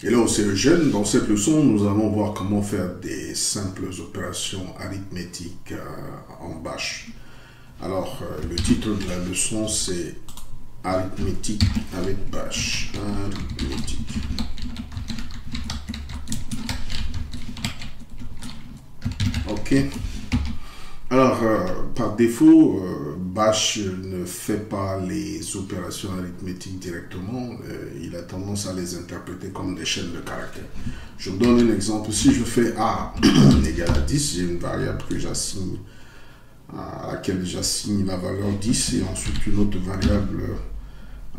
Hello, c'est Eugène. Dans cette leçon, nous allons voir comment faire des simples opérations arithmétiques en Bash. Alors, le titre de la leçon, c'est Arithmétique avec Bash. Arithmétique. Ok. Alors, par défaut, Bash ne fait pas les opérations arithmétiques directement. Il a tendance à les interpréter comme des chaînes de caractères. Je vous donne un exemple. Si je fais A égale à 10, j'ai une variable que j'assigne, à laquelle j'assigne la valeur 10, et ensuite une autre variable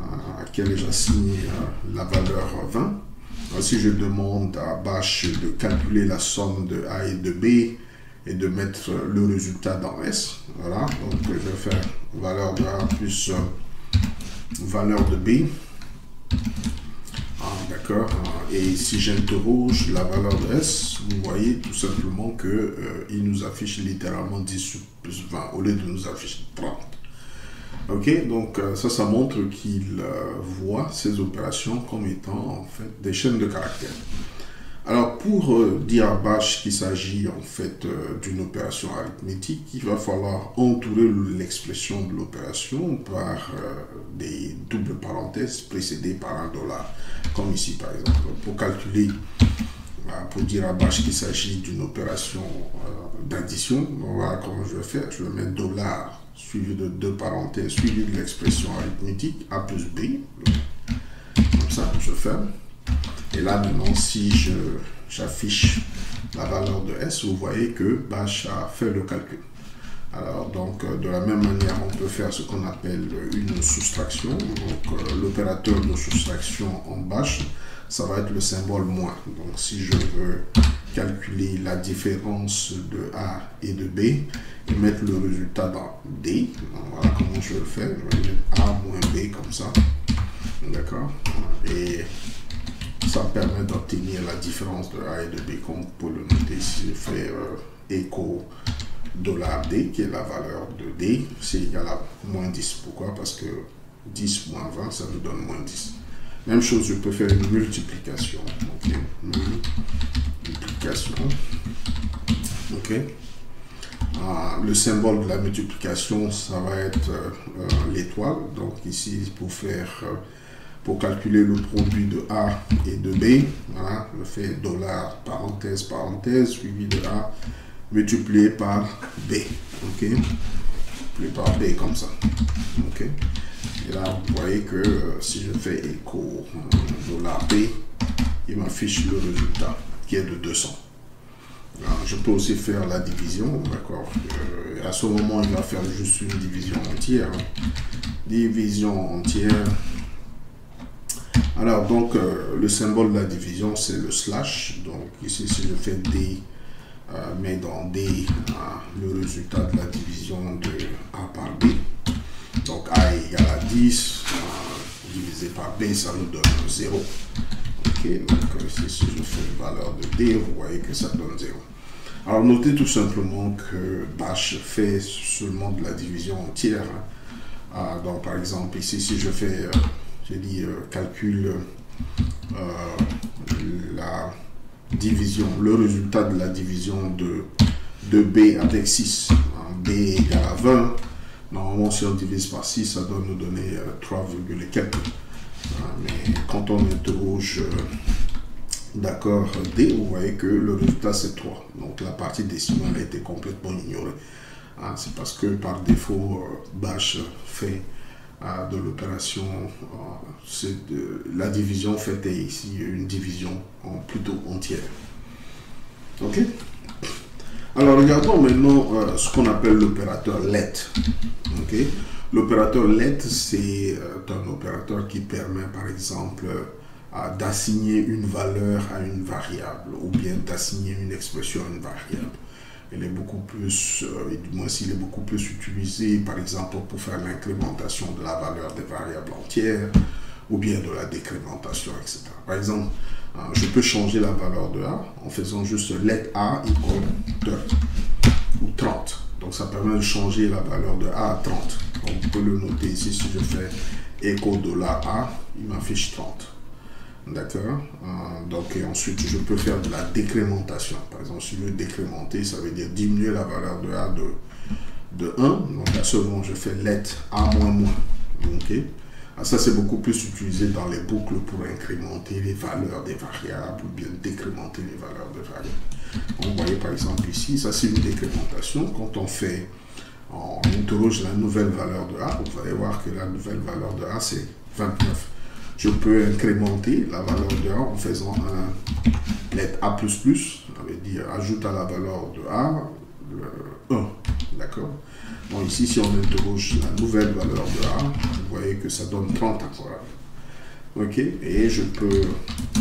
à laquelle j'assigne la valeur 20. Alors, si je demande à Bash de calculer la somme de A et de B, et de mettre le résultat dans S. Voilà, donc je vais faire valeur de A plus valeur de B. D'accord. Et si j'interroge la valeur de S, vous voyez tout simplement que il nous affiche littéralement 10 plus 20 au lieu de nous afficher 30. Ok, donc ça montre qu'il voit ces opérations comme étant en fait des chaînes de caractères. Alors, pour dire à Bash qu'il s'agit en fait d'une opération arithmétique, il va falloir entourer l'expression de l'opération par des doubles parenthèses précédées par un dollar, comme ici par exemple. Pour calculer, pour dire à Bash qu'il s'agit d'une opération d'addition, voilà comment je vais faire. Je vais mettre dollar suivi de deux parenthèses, suivi de l'expression arithmétique A plus B. Comme ça, je ferme. Et là, maintenant, si j'affiche la valeur de S, vous voyez que Bash a fait le calcul. Alors, donc, de la même manière, on peut faire ce qu'on appelle une soustraction. Donc, l'opérateur de soustraction en Bash, ça va être le symbole moins. Donc, si je veux calculer la différence de A et de B et mettre le résultat dans D, voilà comment je le fais. Je vais mettre A moins B comme ça. D'accord. Et ça permet d'obtenir la différence de A et de B, comme vous pouvez le noter ici. Je fais écho $D, qui est la valeur de D, c'est égal à moins 10. Pourquoi? Parce que 10 moins 20, ça nous donne moins 10. Même chose, je peux faire une multiplication. Ok, multiplication. Ok. Le symbole de la multiplication, ça va être l'étoile. Donc ici, pour calculer le produit de A et de B, voilà, je fais dollar, parenthèse, parenthèse, suivi de A, multiplié par B, ok, multiplié par B comme ça, ok, et là, vous voyez que si je fais écho dollar B, il m'affiche le résultat, qui est de 200. Alors, je peux aussi faire la division, d'accord, à ce moment, il va faire juste une division entière, division entière. Alors, donc, le symbole de la division, c'est le slash. Donc, ici, si je fais D, mais dans D, le résultat de la division de A par B. Donc, A est égal à 10, divisé par B, ça nous donne 0. Ok, donc ici, si je fais une valeur de D, vous voyez que ça donne 0. Alors, notez tout simplement que Bash fait seulement de la division entière. Donc, par exemple, ici, si je fais... j'ai dit calcule la division, le résultat de la division de B avec 6. B égale à 20. Normalement, si on divise par 6, ça doit nous donner 3, et quelques. Mais quand on interroge d'accord D, vous voyez que le résultat c'est 3. Donc la partie décimale a été complètement ignorée. C'est parce que par défaut, Bash fait de l'opération, c'est de la division faite ici, une division plutôt entière. Ok. Alors regardons maintenant ce qu'on appelle l'opérateur let. Ok. L'opérateur let, c'est un opérateur qui permet par exemple d'assigner une valeur à une variable ou bien d'assigner une expression à une variable. Il est beaucoup plus, du moins s'il est beaucoup plus utilisé, par exemple, pour faire l'incrémentation de la valeur des variables entières, ou bien de la décrémentation, etc. Par exemple, je peux changer la valeur de A en faisant juste let A égale 30 ou 30. Donc ça permet de changer la valeur de A à 30. Donc, vous pouvez le noter ici, si je fais écho $A, il m'affiche 30. d'accord. Donc, et ensuite, je peux faire de la décrémentation. Par exemple, si je veux décrémenter, ça veut dire diminuer la valeur de A de 1. Donc, à ce moment, je fais let A moins. Ok. Ça, c'est beaucoup plus utilisé dans les boucles pour incrémenter les valeurs des variables ou bien décrémenter les valeurs des variables. Vous voyez par exemple ici, ça c'est une décrémentation. Quand on interroge la nouvelle valeur de A, vous allez voir que la nouvelle valeur de A c'est 29. Je peux incrémenter la valeur de A en faisant un let A++, ça veut dire ajoute à la valeur de A le 1, d'accord. Bon, ici, si on interroge la nouvelle valeur de A, vous voyez que ça donne 30 encore. Ok, et je peux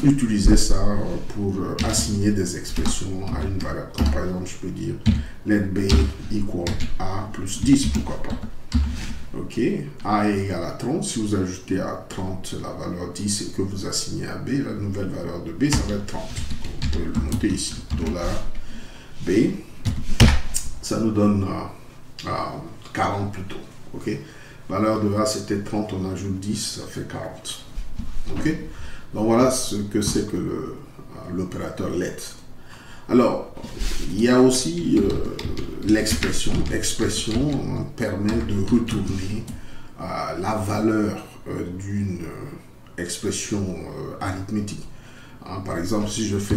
utiliser ça pour assigner des expressions à une variable. Comme par exemple, je peux dire let B equal A plus 10, pourquoi pas. Ok, A est égal à 30. Si vous ajoutez à 30 la valeur 10 et que vous assignez à B, la nouvelle valeur de B, ça va être 30. On peut le noter ici, $B. Ça nous donne 40 plutôt. Ok, valeur de A c'était 30, on ajoute 10, ça fait 40. Ok, donc voilà ce que c'est que l'opérateur let. Alors, il y a aussi l'expression. L'expression permet de retourner la valeur d'une expression arithmétique. Par exemple, si je fais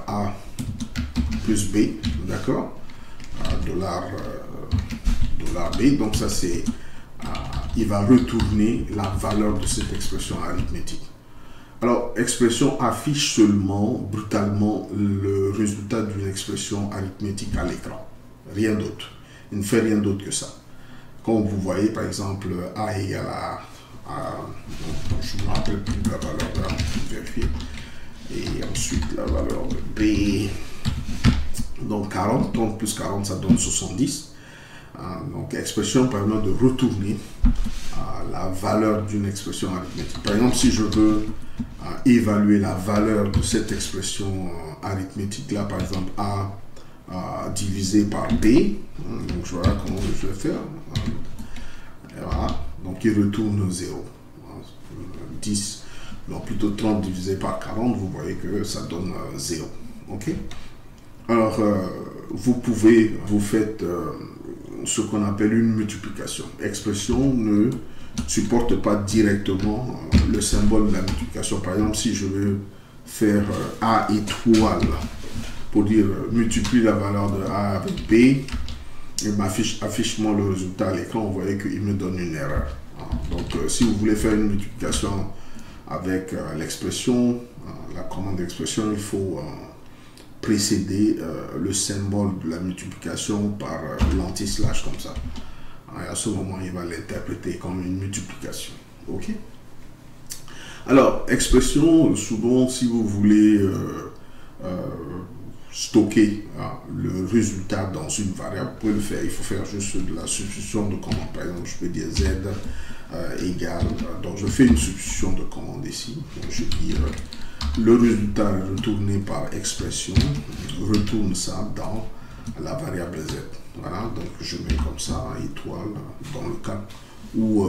$A plus B, d'accord, $B, donc ça c'est, il va retourner la valeur de cette expression arithmétique. Alors, expression affiche seulement, brutalement, le résultat d'une expression arithmétique à l'écran. Rien d'autre. Il ne fait rien d'autre que ça. Quand vous voyez, par exemple, A égale je ne me rappelle plus de la valeur de A, je vais vérifier. Et ensuite, la valeur de B. Donc, 40. 30 plus 40, ça donne 70. Donc, l'expression permet de retourner la valeur d'une expression arithmétique. Par exemple, si je veux évaluer la valeur de cette expression arithmétique-là, par exemple, A divisé par B, donc je vois comment je vais faire. Et voilà, donc il retourne 0. 10, non plutôt 30 divisé par 40, vous voyez que ça donne 0. Ok. Alors, vous faites ce qu'on appelle une multiplication. L'expression ne supporte pas directement le symbole de la multiplication. Par exemple, si je veux faire A étoile pour dire multiplie la valeur de A avec B, et affiche-moi le résultat à l'écran, vous voyez qu'il me donne une erreur. Donc, si vous voulez faire une multiplication avec l'expression, la commande d'expression, il faut précéder le symbole de la multiplication par l'anti-slash comme ça. Et à ce moment, il va l'interpréter comme une multiplication. Ok. Alors, expression, souvent, si vous voulez stocker le résultat dans une variable, vous pouvez le faire. Il faut faire juste de la substitution de commande. Par exemple, je peux dire z égale. Donc, je fais une substitution de commande ici. Donc, je dis le résultat retourné par expression, retourne ça dans la variable z. Voilà, donc je mets comme ça étoile dans le cas où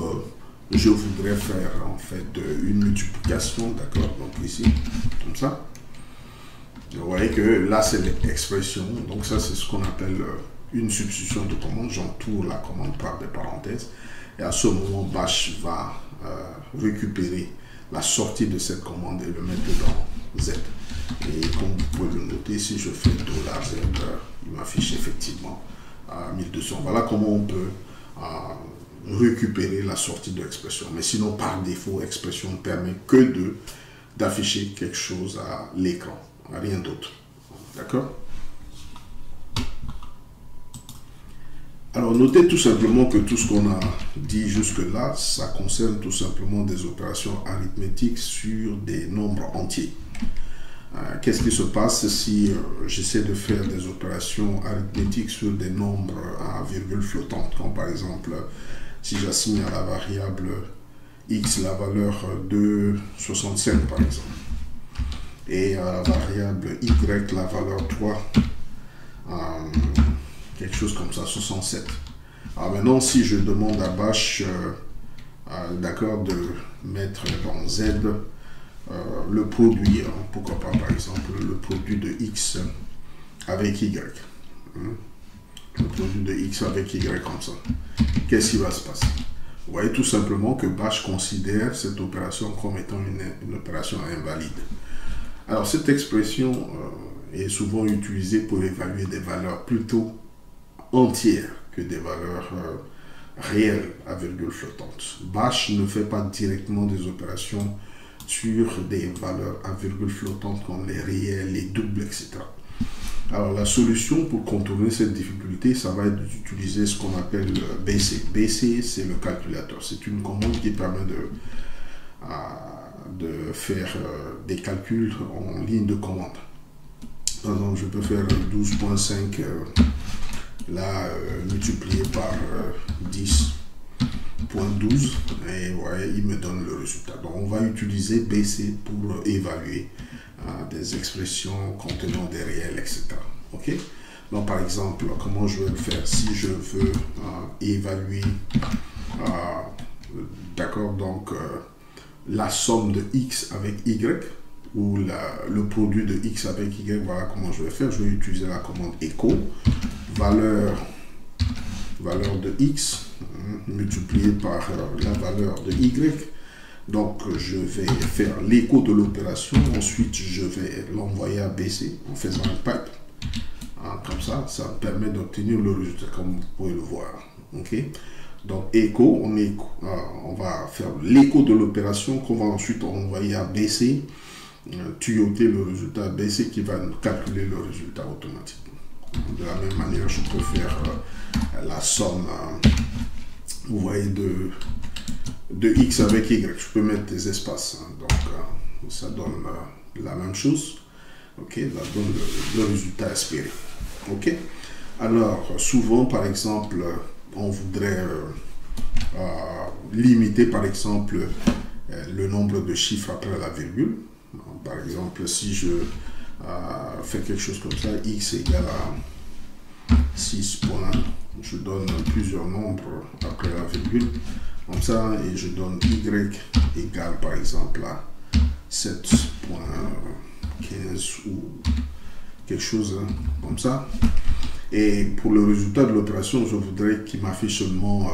je voudrais faire en fait une multiplication, d'accord, donc ici, comme ça. Vous voyez que là c'est l'expression, donc ça c'est ce qu'on appelle une substitution de commande. J'entoure la commande par des parenthèses et à ce moment bash va récupérer la sortie de cette commande et le mettre dans z. Et comme vous pouvez le noter, si je fais $z, il m'affiche effectivement 1200. Voilà comment on peut récupérer la sortie de l'expression. Mais sinon, par défaut, expression ne permet que d'afficher quelque chose à l'écran, rien d'autre. D'accord? Alors, notez tout simplement que tout ce qu'on a dit jusque-là, ça concerne tout simplement des opérations arithmétiques sur des nombres entiers. Qu'est-ce qui se passe si j'essaie de faire des opérations arithmétiques sur des nombres à virgule flottante, comme par exemple si j'assigne à la variable x la valeur de 65 par exemple, et à la variable y la valeur 3, quelque chose comme ça, 67. Alors maintenant, si je demande à Bash d'accord, de mettre dans Z le produit, hein, pourquoi pas par exemple le produit de X avec Y. Hein, le produit de X avec Y comme ça. Qu'est-ce qui va se passer? Vous voyez tout simplement que Bash considère cette opération comme étant une opération invalide. Alors cette expression est souvent utilisée pour évaluer des valeurs plutôt entières que des valeurs réelles à virgule flottante. Bash ne fait pas directement des opérations sur des valeurs à virgule flottante comme les réels, les doubles, etc. Alors la solution pour contourner cette difficulté, ça va être d'utiliser ce qu'on appelle BC. BC, c'est le calculateur. C'est une commande qui permet de faire des calculs en ligne de commande. Par exemple, je peux faire 12.5 là multiplié par 10.12 et ouais, il me donne le résultat. Donc on va utiliser BC pour évaluer des expressions contenant des réels, etc. Ok? Donc par exemple, comment je vais le faire? Si je veux évaluer, d'accord, donc la somme de X avec Y, ou le produit de X avec Y, voilà comment je vais faire. Je vais utiliser la commande echo, valeur de X multiplié par la valeur de Y. Donc je vais faire l'écho de l'opération, ensuite je vais l'envoyer à BC en faisant un pipe. Comme ça, ça me permet d'obtenir le résultat comme vous pouvez le voir. Ok? Donc écho, on va faire l'écho de l'opération qu'on va ensuite envoyer à BC, tuyauter le résultat à BC qui va calculer le résultat automatiquement. De la même manière, je peux faire la somme, vous voyez, de X avec Y. Je peux mettre des espaces, hein, donc ça donne la même chose. Ok, ça donne le résultat espéré. Ok. Alors souvent, par exemple, on voudrait limiter, par exemple, le nombre de chiffres après la virgule. Par exemple, si je fais quelque chose comme ça, X égale à 6 points, je donne plusieurs nombres après la virgule, comme ça, et je donne Y égale par exemple à 7.15 ou quelque chose comme ça. Et pour le résultat de l'opération, je voudrais qu'il m'affiche seulement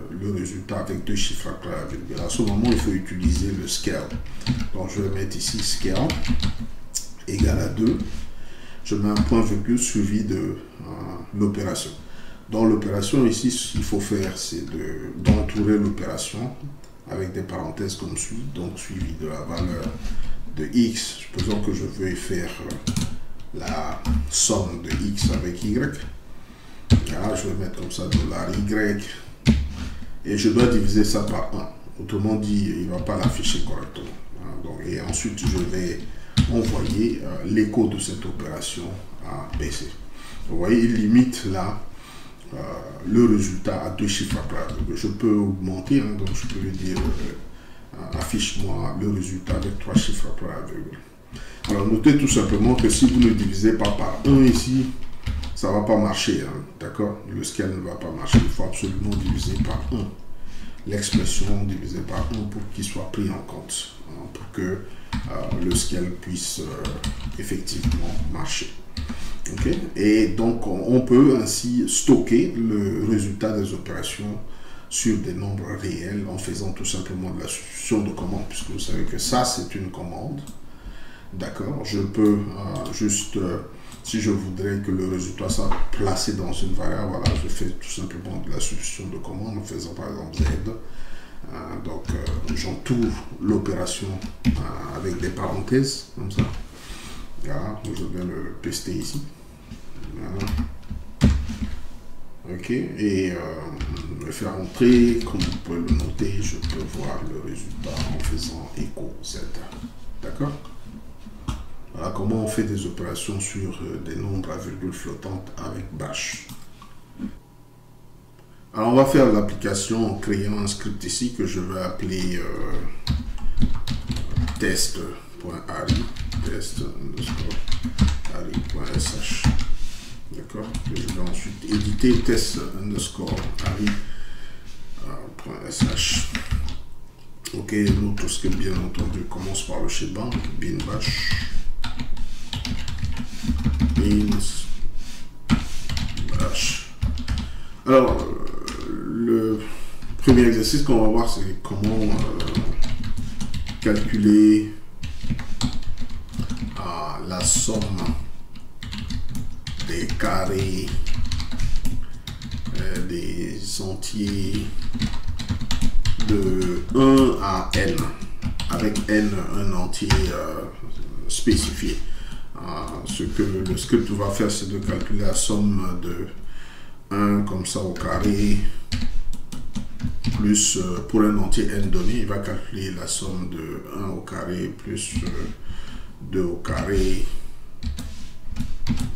le résultat avec deux chiffres après la virgule. À ce moment, il faut utiliser le scale. Donc, je vais mettre ici scale égale à 2. Je mets un point virgule suivi de l'opération. Dans l'opération, ici, il faut faire, c'est d'entourer l'opération avec des parenthèses comme suit. Donc, suivi de la valeur de X. Supposons que je veuille faire la somme de X avec Y. Là, je vais mettre comme ça $Y. Et je dois diviser ça par 1. Autrement dit, il ne va pas l'afficher correctement. Donc, et ensuite, je vais envoyer l'écho de cette opération à BC. Vous voyez, il limite là le résultat à deux chiffres après. Je peux augmenter, hein, donc je peux lui dire affiche-moi le résultat avec 3 chiffres après la virgule. Alors notez tout simplement que si vous ne divisez pas par 1 ici, ça ne va pas marcher, hein, d'accord? Le scale ne va pas marcher, il faut absolument diviser par 1. L'expression divisée par 1 pour qu'il soit pris en compte, hein, pour que le scale puisse effectivement marcher. Okay? Et donc on peut ainsi stocker le résultat des opérations sur des nombres réels en faisant tout simplement de la substitution de commande, puisque vous savez que ça c'est une commande. D'accord, je peux juste, si je voudrais que le résultat soit placé dans une variable, voilà, je fais tout simplement de la substitution de commande en faisant par exemple Z. Donc j'entoure l'opération avec des parenthèses, comme ça. Voilà, je viens le paster ici. Voilà. Ok, et je vais faire entrer, comme vous pouvez le noter, je peux voir le résultat en faisant écho Z. D'accord? Voilà comment on fait des opérations sur des nombres à virgule flottante avec Bash. Alors on va faire l'application en créant un script ici que je vais appeler test.ari, test_ari.sh. D'accord? Je vais ensuite éditer test_ari.sh. Ok, notre script bien entendu commence par le shebang, bin bash, beans bash. Alors, le premier exercice qu'on va voir, c'est comment calculer la somme des carrés des entiers de 1 à n, avec n un entier spécifié. Ce que le script va faire, c'est de calculer la somme de 1 comme ça au carré, plus pour un entier n donné, il va calculer la somme de 1 au carré, plus 2 au carré,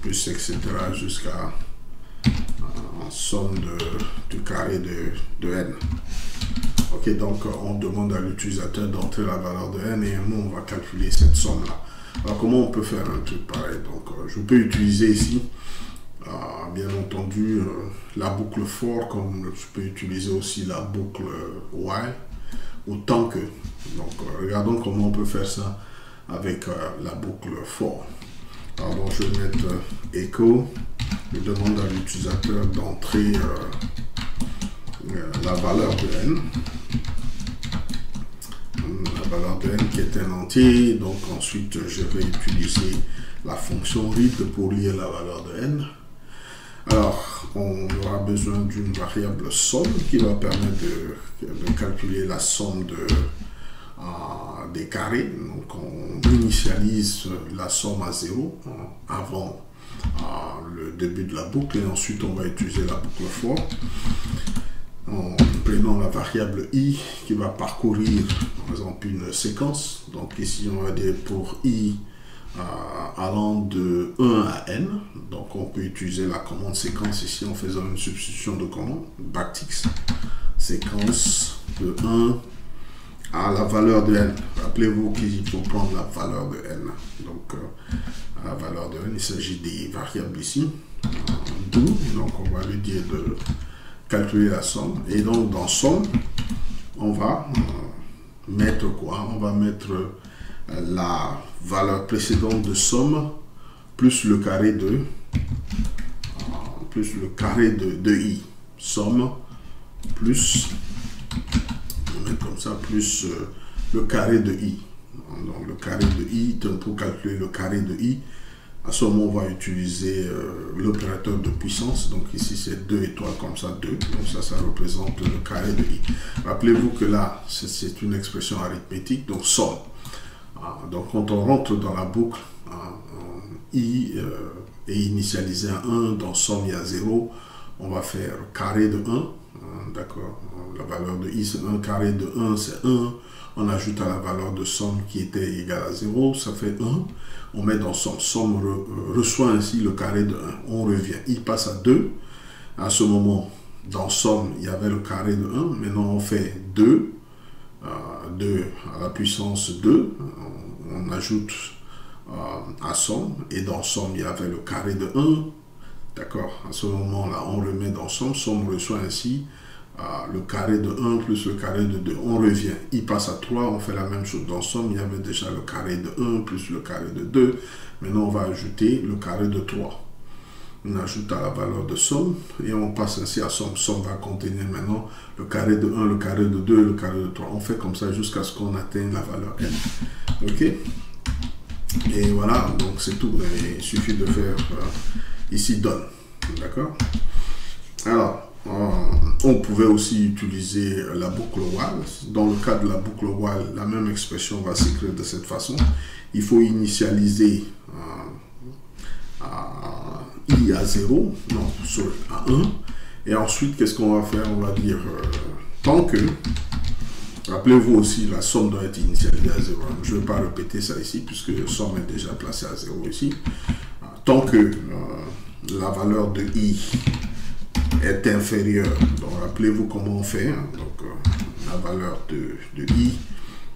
plus etc. jusqu'à somme du carré de n. Ok, donc on demande à l'utilisateur d'entrer la valeur de n et nous on va calculer cette somme là. Alors comment on peut faire un truc pareil? Donc je peux utiliser ici bien entendu la boucle for, comme je peux utiliser aussi la boucle while autant que. Donc regardons comment on peut faire ça avec la boucle for. Alors donc je vais mettre echo, je demande à l'utilisateur d'entrer la valeur de n. La valeur de n qui est un entier, donc ensuite je vais utiliser la fonction read pour lire la valeur de n. Alors on aura besoin d'une variable somme qui va permettre de calculer la somme des carrés. Donc on initialise la somme à 0 avant le début de la boucle et ensuite on va utiliser la boucle for en prenant la variable i qui va parcourir par exemple une séquence. Donc ici on va dire pour i allant de 1 à n, donc on peut utiliser la commande séquence ici en faisant une substitution de commande backticks séquence de 1 à la valeur de n. Rappelez-vous qu'il faut prendre la valeur de n. Donc la valeur de n, il s'agit des variables ici do, donc on va lui dire de calculer la somme, et donc dans somme on va mettre quoi? On va mettre la valeur précédente de somme plus le carré de i, somme plus, on met comme ça, plus le carré de i. Donc le carré de i, pour calculer le carré de i, à ce moment on va utiliser l'opérateur de puissance. Donc ici c'est 2 étoiles comme ça, 2, donc ça représente le carré de i. Rappelez-vous que là c'est une expression arithmétique, donc somme. Donc quand on rentre dans la boucle, i est initialisé à 1, dans somme il y a 0, on va faire carré de 1, d'accord, la valeur de i c'est 1, carré de 1 c'est 1, on ajoute à la valeur de somme qui était égale à 0, ça fait 1, on met dans somme, somme reçoit ainsi le carré de 1, on revient, i passe à 2, à ce moment dans somme il y avait le carré de 1, maintenant on fait 2, 2 à la puissance 2, on ajoute à somme, et dans somme il y avait le carré de 1, d'accord, à ce moment là on remet dans somme, somme reçoit ainsi le carré de 1 plus le carré de 2, on revient, il passe à 3, on fait la même chose, dans somme il y avait déjà le carré de 1 plus le carré de 2, maintenant on va ajouter le carré de 3, on ajoute à la valeur de somme et on passe ainsi à somme. Somme va contenir maintenant le carré de 1, le carré de 2, le carré de 3. On fait comme ça jusqu'à ce qu'on atteigne la valeur n. Ok? Et voilà, donc c'est tout. Il suffit de faire ici donne. D'accord? Alors, on pouvait aussi utiliser la boucle while. Dans le cas de la boucle while, la même expression va s'écrire de cette façon. Il faut initialiser i à 0, non, sorry, à 1, et ensuite qu'est-ce qu'on va faire? On va dire tant que, rappelez-vous aussi la somme doit être initialisée à 0, je ne vais pas répéter ça ici puisque la somme est déjà placée à 0 ici, tant que la valeur de i est inférieure, donc rappelez-vous comment on fait, donc la valeur de i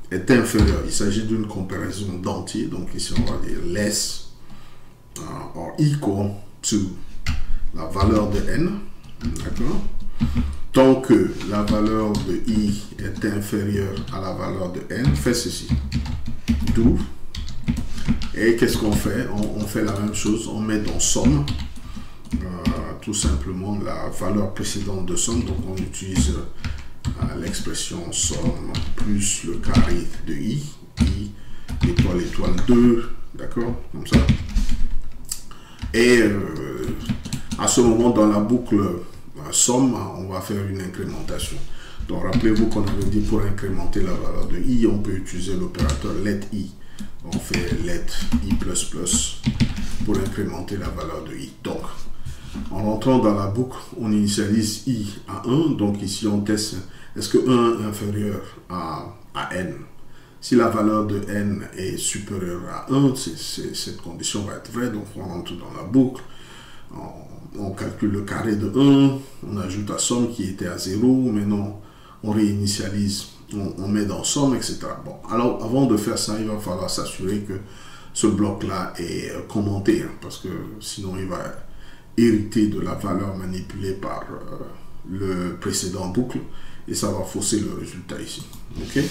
est inférieure, il s'agit d'une comparaison d'entiers, donc ici on va dire less or equal to la valeur de n, d'accord, tant que la valeur de i est inférieure à la valeur de n, fait ceci. D'où. Et qu'est-ce qu'on fait? On fait la même chose, on met dans somme, tout simplement la valeur précédente de somme, donc on utilise l'expression somme plus le carré de i étoile étoile 2, d'accord, comme ça. Et à ce moment, dans la boucle somme, on va faire une incrémentation. Donc rappelez-vous qu'on avait dit pour incrémenter la valeur de i, on peut utiliser l'opérateur let i. On fait let i++ pour incrémenter la valeur de i. Donc, en rentrant dans la boucle, on initialise i à 1. Donc ici, on teste, est-ce que 1 est inférieur à n? Si la valeur de n est supérieure à 1, cette condition va être vraie. Donc, on rentre dans la boucle. On calcule le carré de 1. On ajoute la somme qui était à 0. Maintenant, on réinitialise. On met dans somme, etc. Bon, alors avant de faire ça, il va falloir s'assurer que ce bloc-là est commenté, hein, parce que sinon il va hériter de la valeur manipulée par le précédent boucle et ça va fausser le résultat ici. Ok,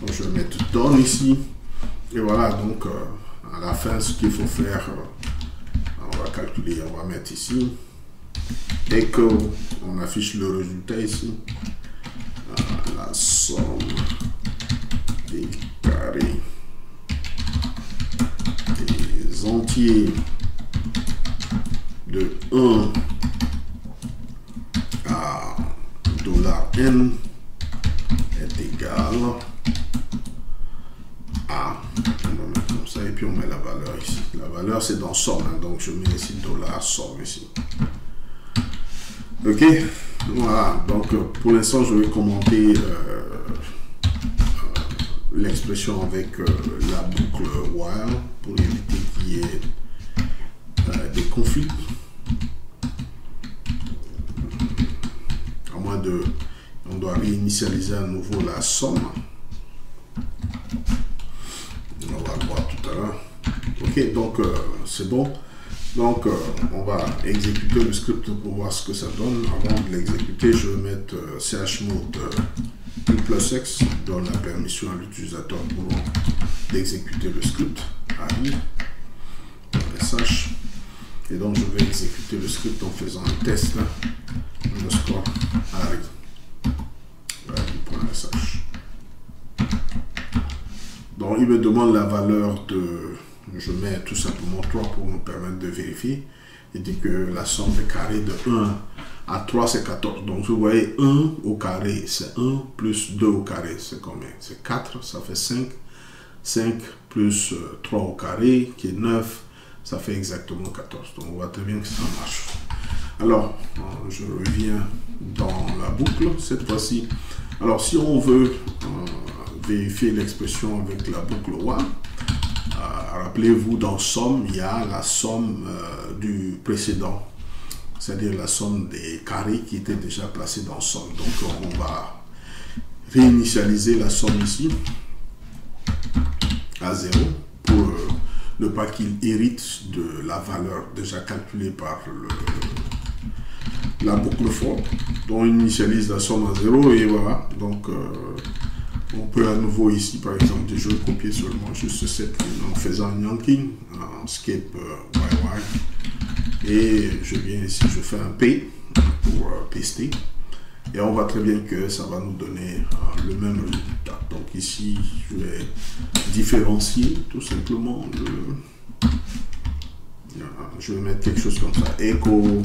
donc je vais mettre done ici et voilà. Donc à la fin, ce qu'il faut faire, on va calculer, on va mettre ici et que on affiche le résultat ici. La somme des carrés des entiers de 1 à $n est égal à, on va mettre comme ça et puis on met la valeur ici. La valeur c'est dans somme, hein, donc je mets ici $somme ici. Ok, voilà, donc pour l'instant je vais commenter l'expression avec la boucle while pour éviter qu'il y ait des conflits. À moins de, on doit réinitialiser à nouveau la somme. On va le voir tout à l'heure. Ok, donc c'est bon. Donc, on va exécuter le script pour voir ce que ça donne. Avant de l'exécuter, je vais mettre chmod u+x, donne la permission à l'utilisateur pour d'exécuter le script. ARI, sh. Et donc, je vais exécuter le script en faisant un test underscore ARI. ARI.sh. Donc, il me demande la valeur de. Je mets tout simplement 3 pour nous permettre de vérifier. Il dit que la somme des carrés de 1 à 3 c'est 14. Donc vous voyez 1 au carré c'est 1 plus 2 au carré c'est combien? C'est 4, ça fait 5. 5 plus 3 au carré qui est 9, ça fait exactement 14. Donc on voit très bien que ça marche. Alors je reviens dans la boucle cette fois-ci. Alors si on veut vérifier l'expression avec la boucle while, rappelez-vous, dans somme, il y a la somme du précédent, c'est-à-dire la somme des carrés qui étaient déjà placés dans somme. Donc, on va réinitialiser la somme ici à 0 pour ne pas qu'il hérite de la valeur déjà calculée par la boucle for. Donc, on initialise la somme à 0 et voilà. Donc, on peut à nouveau ici, par exemple, je vais copier seulement juste cette ligne en faisant un yanking, en skip YY. Et je viens ici, je fais un P pour paster. Et on voit très bien que ça va nous donner le même résultat. Donc ici, je vais différencier tout simplement. Je vais mettre quelque chose comme ça. Echo.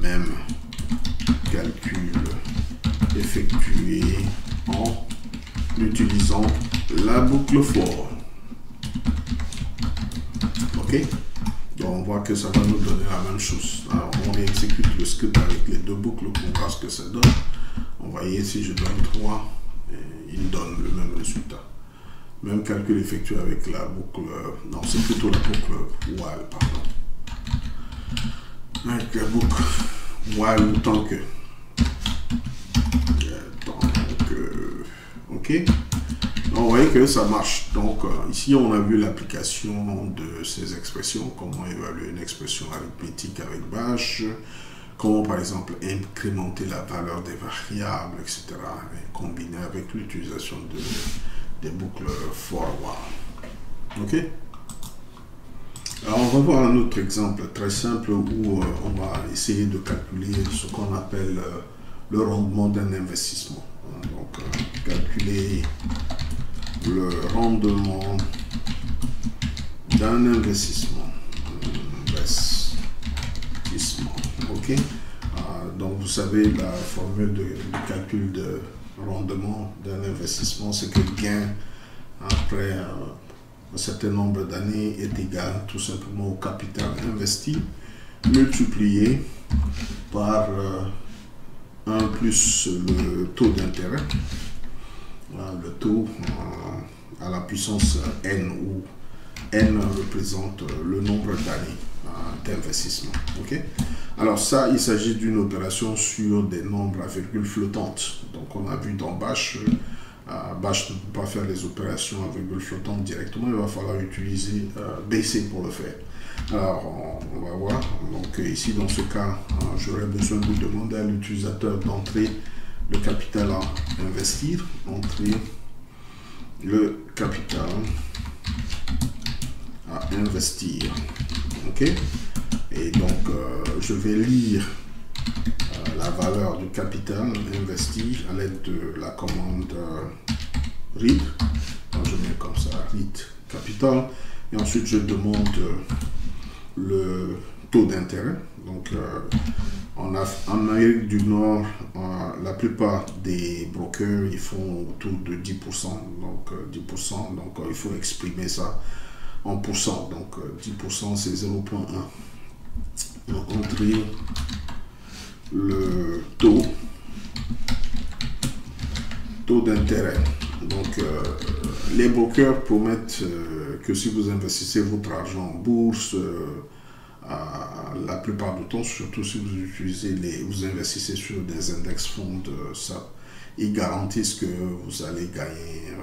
Même calcul effectué en utilisant la boucle for. Ok, donc on voit que ça va nous donner la même chose. Alors on réexécute le script avec les deux boucles pour voir ce que ça donne. On va voyez si je donne 3, il donne le même résultat. Même calcul effectué avec la boucle, non c'est plutôt la boucle while, pardon. Avec la boucle while tant que. Ok, donc, vous voyez que ça marche. Donc ici on a vu l'application de ces expressions, comment évaluer une expression arithmétique avec bash, comment par exemple incrémenter la valeur des variables, etc. et combiner avec l'utilisation des boucles forward. Ok? Alors on va voir un autre exemple très simple où on va essayer de calculer ce qu'on appelle le rendement d'un investissement. Donc calculer le rendement d'un investissement. Ok. Donc vous savez la formule de calcul de rendement d'un investissement, c'est que gain après un certain nombre d'années est égal tout simplement au capital investi multiplié par 1 plus le taux d'intérêt, le taux à la puissance n, où n représente le nombre d'années d'investissement. Okay? Alors ça, il s'agit d'une opération sur des nombres à virgule flottante. Donc on a vu dans Bash, Bash ne peut pas faire les opérations à virgule flottante directement, il va falloir utiliser BC pour le faire. Alors on va voir. Donc ici dans ce cas, j'aurais besoin de demander à l'utilisateur d'entrer le capital à investir, entrer le capital à investir. Ok? Et donc je vais lire la valeur du capital investi à l'aide de la commande read. Donc je mets comme ça read capital et ensuite je demande le taux d'intérêt. Donc en Amérique du Nord, la plupart des brokers ils font autour de 10%. Donc 10%, donc il faut exprimer ça en pourcent. Donc 10% c'est 0,1. Entrer le taux d'intérêt. Donc les brokers promettent que si vous investissez votre argent en bourse, la plupart du temps, surtout si vous utilisez vous investissez sur des index fonds, ça, ils garantissent que vous allez gagner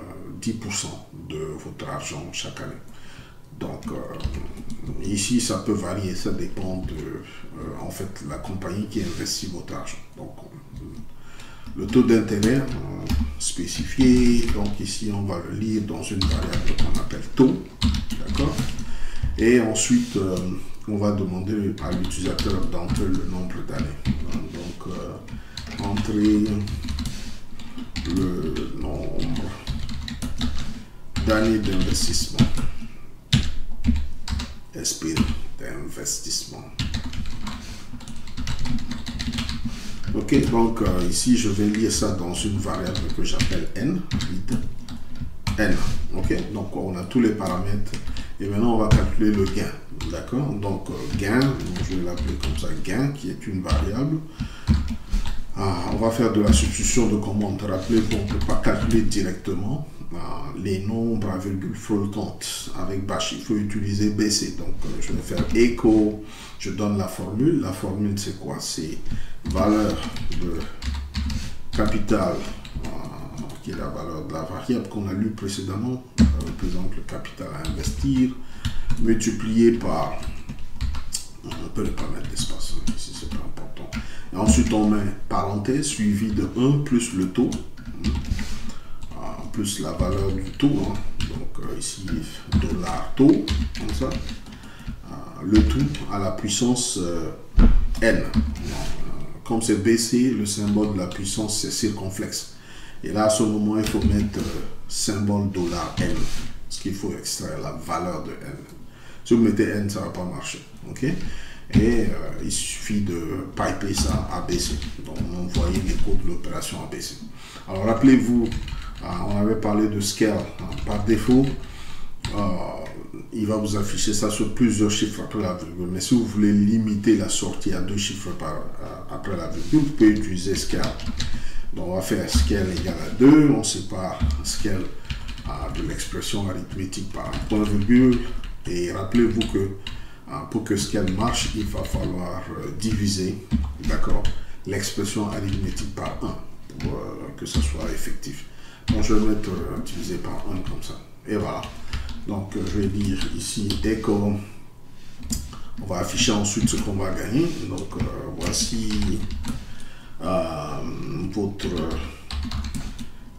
10% de votre argent chaque année. Donc ici ça peut varier, ça dépend de en fait la compagnie qui investit votre argent. Donc le taux d'intérêt spécifié, donc ici on va le lire dans une variable qu'on appelle taux, d'accord, et ensuite on va demander à l'utilisateur d'entrer le nombre d'années. Donc entrer le nombre d'années d'investissement espéré d'investissement. Ok, donc ici je vais lire ça dans une variable que j'appelle n, n. Ok, donc on a tous les paramètres et maintenant on va calculer le gain. D'accord, donc gain, donc je vais l'appeler comme ça, gain, qui est une variable. On va faire de la substitution de commande. Rappelez-vous, on ne peut pas calculer directement les nombres à virgule flottante avec Bash. Il faut utiliser BC. Donc je vais faire echo, je donne la formule. La formule c'est quoi? C'est valeur de capital, qui est la valeur de la variable qu'on a lu précédemment, représente le capital à investir, multiplié par, on peut ne pas mettre d'espace ici, c'est pas important. Et ensuite on met parenthèse suivi de 1 plus le taux, plus la valeur du taux, donc ici dollar taux, comme ça, le tout à la puissance n. Comme c'est BC, le symbole de la puissance c'est circonflexe. Et là à ce moment il faut mettre symbole dollar n, parce qu'il faut extraire la valeur de n. Si vous mettez n, ça ne va pas marcher. Ok? Et il suffit de piper ça à BC. Donc envoyer les codes de l'opération à BC. Alors rappelez-vous, on avait parlé de scale. Par défaut, il va vous afficher ça sur plusieurs chiffres après la virgule. Mais si vous voulez limiter la sortie à 2 chiffres après la virgule, vous pouvez utiliser scale. Donc on va faire scale égale à 2. On sépare scale de l'expression arithmétique par un point virgule. Et rappelez-vous que pour que scale marche, il va falloir diviser, d'accord, l'expression arithmétique par 1 pour que ça soit effectif. Donc je vais mettre divisé par 1 comme ça. Et voilà. Donc je vais dire ici echo On va afficher ensuite ce qu'on va gagner. Donc voici votre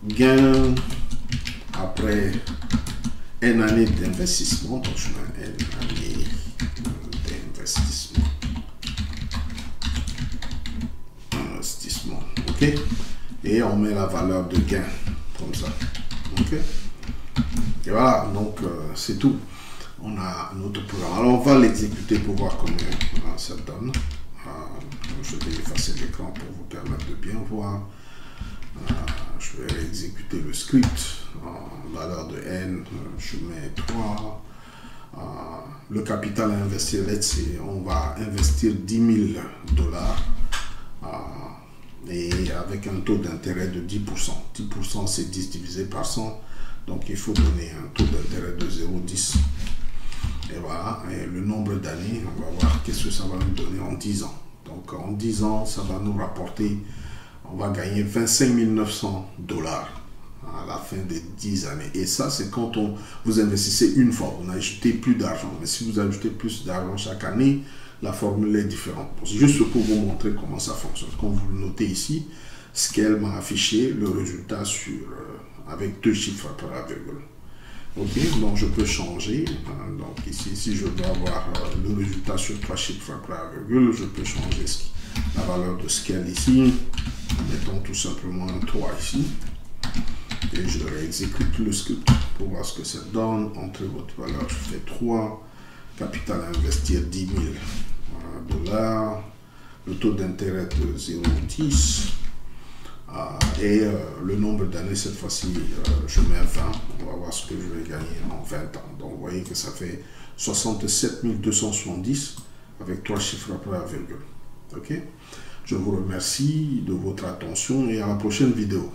gain après une année d'investissement. Donc je mets une année d'investissement. Ok, et on met la valeur de gain comme ça. Ok, et voilà, donc c'est tout. On a notre programme. Alors on va l'exécuter pour voir comment ça donne. Je vais effacer l'écran pour vous permettre de bien voir. Je vais exécuter le script. Valeur de n, je mets 3. Le capital à investir, on va investir 10 000 $. Et avec un taux d'intérêt de 10%. 10% c'est 10 divisé par 100. Donc il faut donner un taux d'intérêt de 0,10. Et voilà, et le nombre d'années, on va voir qu'est-ce que ça va nous donner en 10 ans. Donc en 10 ans, ça va nous rapporter, on va gagner 25 900 $ à la fin des 10 années. Et ça, c'est quand vous investissez une fois, vous n'ajoutez plus d'argent. Mais si vous ajoutez plus d'argent chaque année, la formule est différente. Juste pour vous montrer comment ça fonctionne. Comme vous le notez ici, Scale m'a affiché le résultat avec 2 chiffres après la virgule. Ok, donc je peux changer. Donc ici, si je veux avoir le résultat sur 3 chiffres après la virgule, je peux changer la valeur de Scale ici. Mettons tout simplement un 3 ici. Et je réexécute le script pour voir ce que ça donne. Entrez votre valeur, je fais 3. Capital à investir 10 000 $. Le taux d'intérêt de 0,10. Et le nombre d'années, cette fois-ci, je mets 20. On va voir ce que je vais gagner en 20 ans. Donc, vous voyez que ça fait 67 270 avec 3 chiffres après la virgule. Ok? Je vous remercie de votre attention et à la prochaine vidéo.